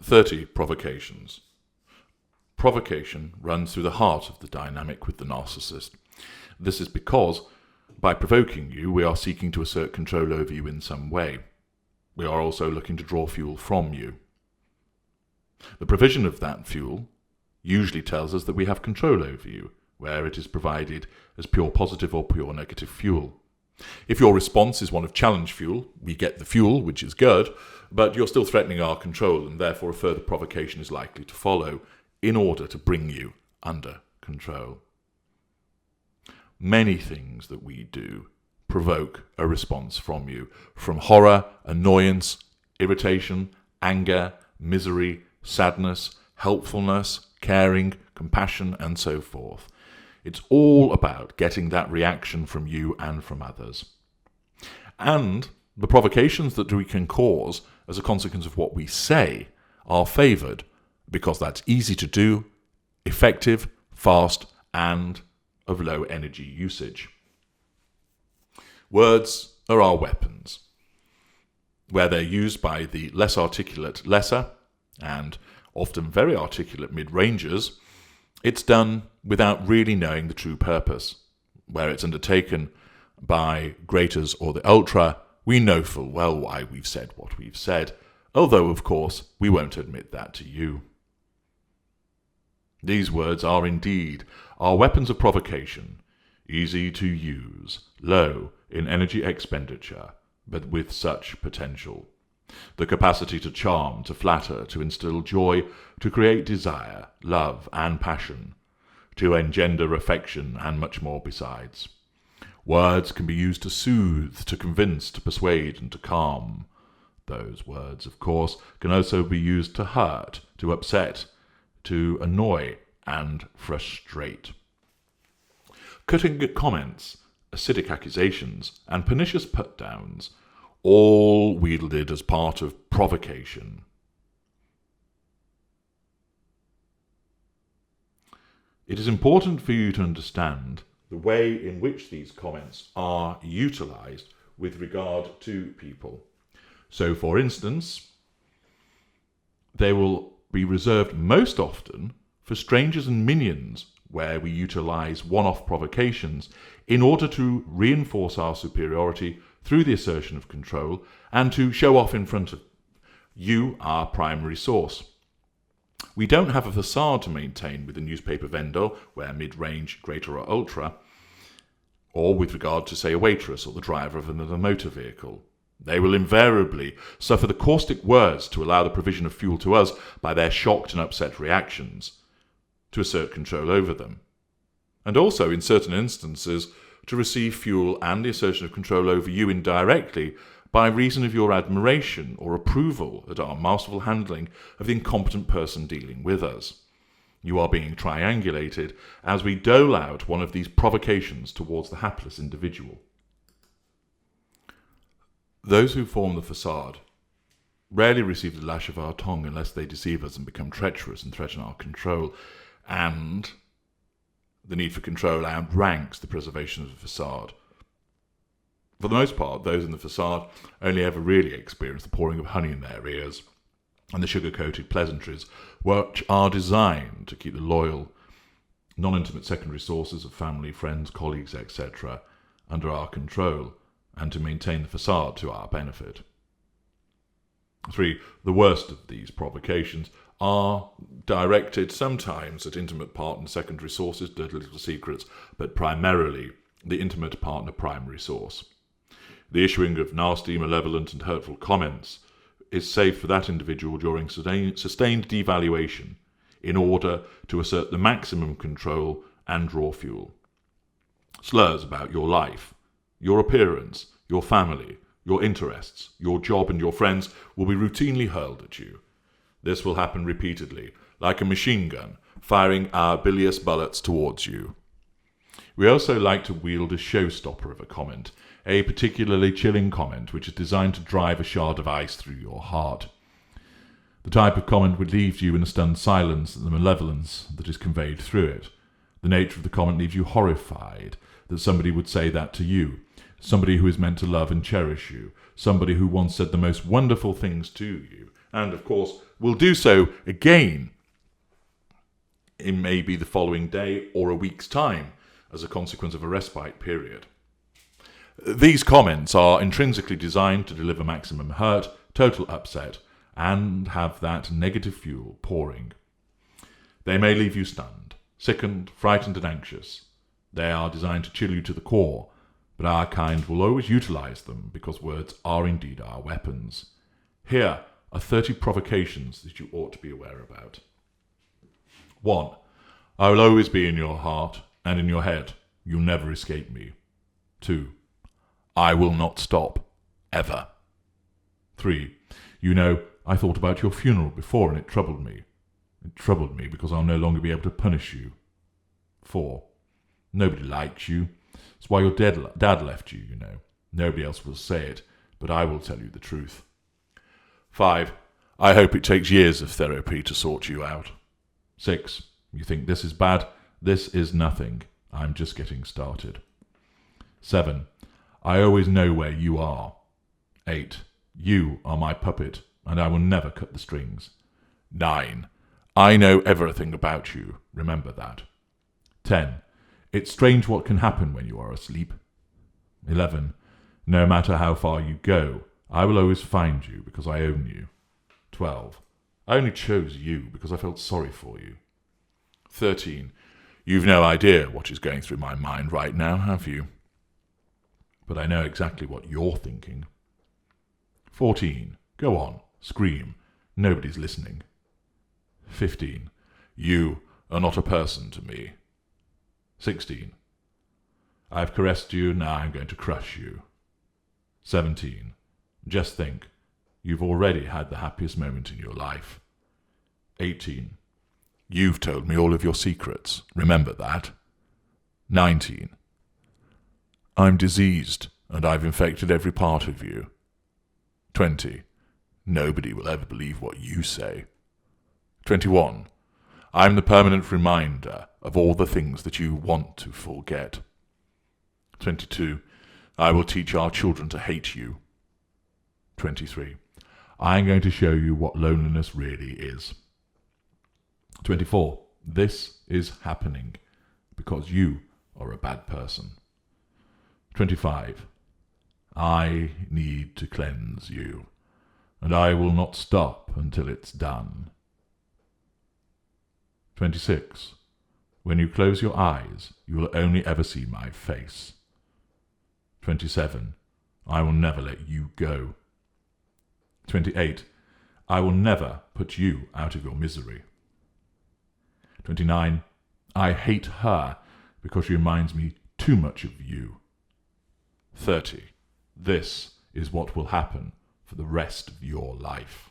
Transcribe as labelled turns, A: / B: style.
A: 30 provocations. Provocation runs through the heart of the dynamic with the narcissist. This is because, by provoking you, we are seeking to assert control over you in some way. We are also looking to draw fuel from you. The provision of that fuel usually tells us that we have control over you, where it is provided as pure positive or pure negative fuel. If your response is one of challenge fuel, we get the fuel, which is good, but you're still threatening our control, and therefore a further provocation is likely to follow in order to bring you under control. Many things that we do provoke a response from you, from horror, annoyance, irritation, anger, misery, sadness, helpfulness, caring, compassion, and so forth. It's all about getting that reaction from you and from others. And the provocations that we can cause as a consequence of what we say are favoured because that's easy to do, effective, fast, and of low energy usage. Words are our weapons. Where they're used by the less articulate lesser and often very articulate mid-rangers, it's done without really knowing the true purpose. Where it's undertaken by graters or the ultra, we know full well why we've said what we've said, although, of course, we won't admit that to you. These words are indeed our weapons of provocation, easy to use, low in energy expenditure, but with such potential. The capacity to charm, to flatter, to instill joy, to create desire, love, and passion, to engender affection, and much more besides. Words can be used to soothe, to convince, to persuade, and to calm. Those words, of course, can also be used to hurt, to upset, to annoy, and frustrate. Cutting comments, acidic accusations, and pernicious put-downs, all wielded as part of provocation. It is important for you to understand the way in which these comments are utilised with regard to people. So, for instance, they will be reserved most often for strangers and minions, where we utilise one-off provocations in order to reinforce our superiority through the assertion of control and to show off in front of you our primary source. We don't have a facade to maintain with a newspaper vendor, where mid-range, greater or ultra, or with regard to, say, a waitress or the driver of another motor vehicle. They will invariably suffer the caustic words to allow the provision of fuel to us by their shocked and upset reactions, to assert control over them. And also, in certain instances, to receive fuel and the assertion of control over you indirectly by reason of your admiration or approval at our masterful handling of the incompetent person dealing with us. You are being triangulated as we dole out one of these provocations towards the hapless individual. Those who form the facade rarely receive the lash of our tongue unless they deceive us and become treacherous and threaten our control, and the need for control outranks the preservation of the facade. For the most part, those in the facade only ever really experience the pouring of honey in their ears and the sugar-coated pleasantries which are designed to keep the loyal, non-intimate secondary sources of family, friends, colleagues, etc. under our control and to maintain the facade to our benefit. 3. The worst of these provocations are directed sometimes at intimate partner secondary sources, dirty little secrets, but primarily the intimate partner primary source. The issuing of nasty, malevolent and hurtful comments is safe for that individual during sustained devaluation in order to assert the maximum control and draw fuel. Slurs about your life, your appearance, your family, your interests, your job and your friends will be routinely hurled at you. This will happen repeatedly, like a machine gun, firing our bilious bullets towards you. We also like to wield a showstopper of a comment, a particularly chilling comment which is designed to drive a shard of ice through your heart. The type of comment would leave you in a stunned silence at the malevolence that is conveyed through it. The nature of the comment leaves you horrified that somebody would say that to you, somebody who is meant to love and cherish you, somebody who once said the most wonderful things to you, And, of course, will do so again in maybe the following day or a week's time as a consequence of a respite period. These comments are intrinsically designed to deliver maximum hurt, total upset, and have that negative fuel pouring. They may leave you stunned, sickened, frightened, and anxious. They are designed to chill you to the core, but our kind will always utilize them because words are indeed our weapons. Here are 30 provocations that you ought to be aware about. 1. I will always be in your heart and in your head. You'll never escape me. 2. I will not stop, ever. 3. You know, I thought about your funeral before and it troubled me. It troubled me because I'll no longer be able to punish you. 4. Nobody likes you. It's why your dad left you, you know. Nobody else will say it, but I will tell you the truth. 5. I hope it takes years of therapy to sort you out. 6. You think this is bad? This is nothing. I'm just getting started. 7. I always know where you are. 8. You are my puppet, and I will never cut the strings. 9. I know everything about you. Remember that. 10. It's strange what can happen when you are asleep. 11. No matter how far you go, I will always find you because I own you. 12. I only chose you because I felt sorry for you. 13. You've no idea what is going through my mind right now, have you? But I know exactly what you're thinking. 14. Go on, scream. Nobody's listening. 15. You are not a person to me. 16. I've caressed you, now I'm going to crush you. 17. Just think, you've already had the happiest moment in your life. 18. You've told me all of your secrets. Remember that. 19. I'm diseased, and I've infected every part of you. 20. Nobody will ever believe what you say. 21. I'm the permanent reminder of all the things that you want to forget. 22. I will teach our children to hate you. 23. I'm going to show you what loneliness really is. 24. This is happening because you are a bad person. 25. I need to cleanse you, and I will not stop until it's done. 26. When you close your eyes, you will only ever see my face. 27. I will never let you go. 28. I will never put you out of your misery. 29. I hate her because she reminds me too much of you. 30. This is what will happen for the rest of your life.